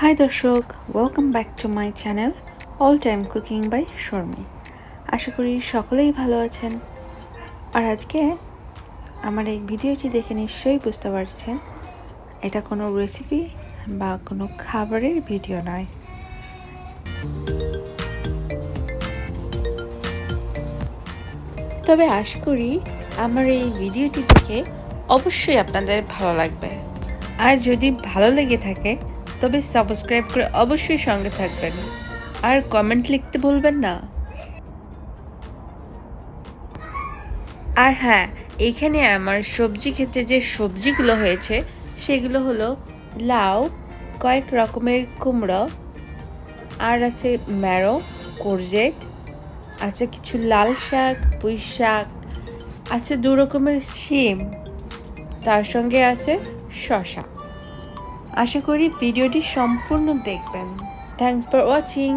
High দর্শক, welcome back to my channel all time cooking by Sharmi. আশা করি সকলেই ভালো আছেন। আর আজকে আমার এই ভিডিওটি দেখে নিশ্চয়ই বুঝতে পারছেন এটা কোনো রেসিপি বা কোনো খাবারের ভিডিও নয়। তবে আশা করি আমার এই ভিডিওটি দেখে অবশ্যই আপনাদের ভালো লাগবে। আর যদি ভালো লেগে থাকে তবে সাবস্ক্রাইব করে অবশ্যই সঙ্গে থাকবেন আর কমেন্ট লিখতে ভুলবেন না। আর হ্যাঁ, এইখানে আমার সবজি ক্ষেত্রে যে সবজিগুলো হয়েছে সেগুলো হলো লাউ, কয়েক রকমের কুমড়ো, আর আছে ম্যারো, কোরজেট, আছে কিছু লাল শাক, পুঁই শাক, আছে দু রকমের শিম, তার সঙ্গে আছে শসা। আশা করি ভিডিওটি সম্পূর্ণ দেখবেন। Thanks for watching.